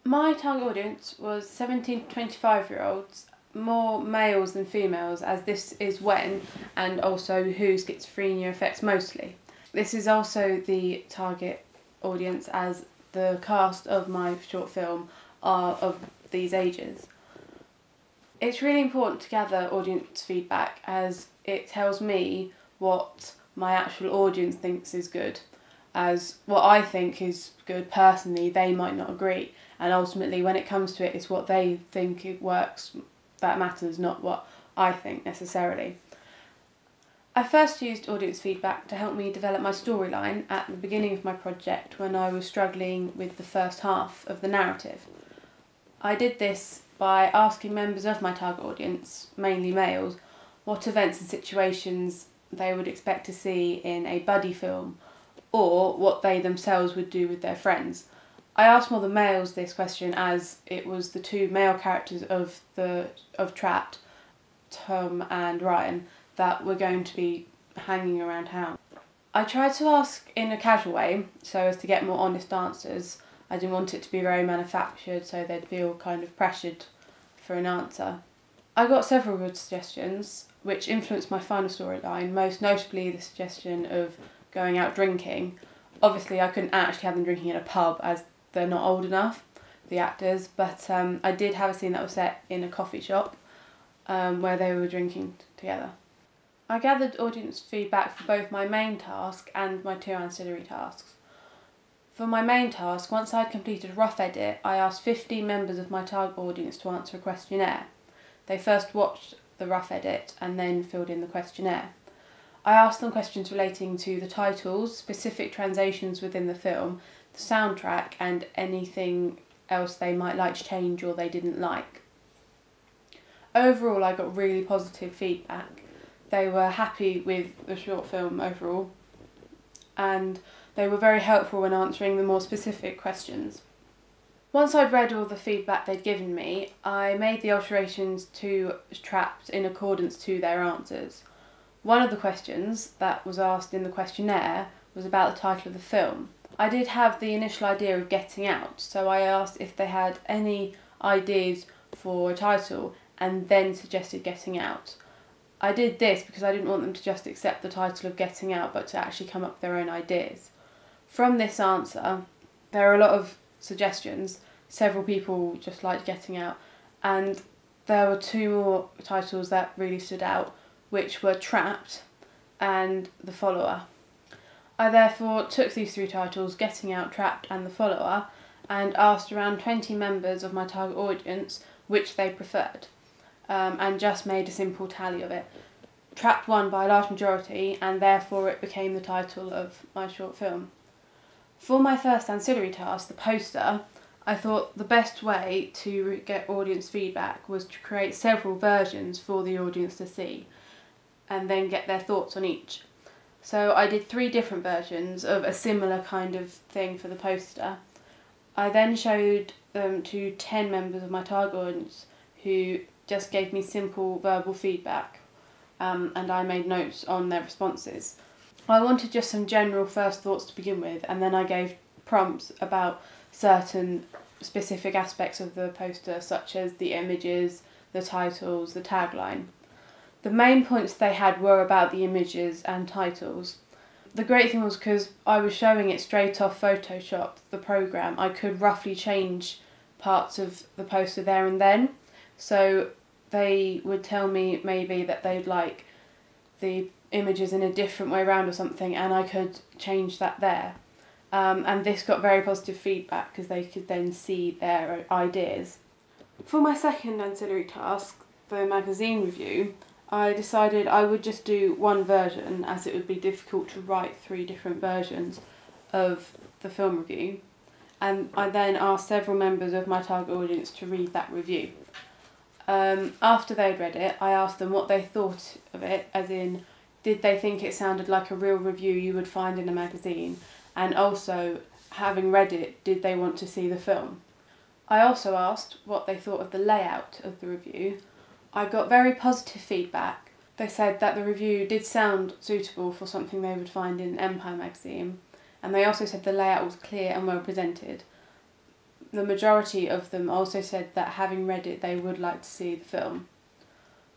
My target audience was 17 to 25-year-olds, more males than females, as this is when and also who schizophrenia affects mostly. This is also the target audience as the cast of my short film are of these ages. It's really important to gather audience feedback as it tells me what my actual audience thinks is good, as what I think is good personally they might not agree, and ultimately when it comes to it it's what they think it works that matters, not what I think necessarily. I first used audience feedback to help me develop my storyline at the beginning of my project when I was struggling with the first half of the narrative. I did this by asking members of my target audience, mainly males, what events and situations they would expect to see in a buddy film, or what they themselves would do with their friends. I asked more the males this question as it was the two male characters of Trapped, Tom and Ryan, that were going to be hanging around town. I tried to ask in a casual way so as to get more honest answers. I didn't want it to be very manufactured so they'd feel kind of pressured for an answer. I got several good suggestions which influenced my final storyline, most notably the suggestion of going out drinking. Obviously I couldn't actually have them drinking in a pub as they're not old enough, the actors, but I did have a scene that was set in a coffee shop where they were drinking together. I gathered audience feedback for both my main task and my two ancillary tasks. For my main task, once I'd completed a rough edit, I asked 15 members of my target audience to answer a questionnaire. They first watched the rough edit and then filled in the questionnaire. I asked them questions relating to the titles, specific translations within the film, the soundtrack and anything else they might like to change or they didn't like. Overall, I got really positive feedback. They were happy with the short film overall, and they were very helpful when answering the more specific questions. Once I'd read all the feedback they'd given me, I made the alterations to Trapped in accordance to their answers. One of the questions that was asked in the questionnaire was about the title of the film. I did have the initial idea of Getting Out, so I asked if they had any ideas for a title and then suggested Getting Out. I did this because I didn't want them to just accept the title of Getting Out but to actually come up with their own ideas. From this answer, there are a lot of suggestions. Several people just liked Getting Out, and there were two more titles that really stood out, which were Trapped and The Follower. I therefore took these three titles, Getting Out, Trapped and The Follower, and asked around 20 members of my target audience which they preferred. And just made a simple tally of it. Trapped won by a large majority and therefore it became the title of my short film. For my first ancillary task, the poster, I thought the best way to get audience feedback was to create several versions for the audience to see and then get their thoughts on each. So I did 3 different versions of a similar kind of thing for the poster. I then showed them to 10 members of my target audience who just gave me simple verbal feedback, and I made notes on their responses. I wanted just some general first thoughts to begin with, and then I gave prompts about certain specific aspects of the poster, such as the images, the titles, the tagline. The main points they had were about the images and titles. The great thing was because I was showing it straight off Photoshop, the program, I could roughly change parts of the poster there and then. So they would tell me maybe that they'd like the images in a different way around or something, and I could change that there. And this got very positive feedback because they could then see their ideas. For my second ancillary task, the magazine review, I decided I would just do one version as it would be difficult to write 3 different versions of the film review. And I then asked several members of my target audience to read that review. After they'd read it, I asked them what they thought of it, as in, did they think it sounded like a real review you would find in a magazine, and also, having read it, did they want to see the film? I also asked what they thought of the layout of the review. I got very positive feedback. They said that the review did sound suitable for something they would find in Empire magazine, and they also said the layout was clear and well presented. the majority of them also said that having read it, they would like to see the film.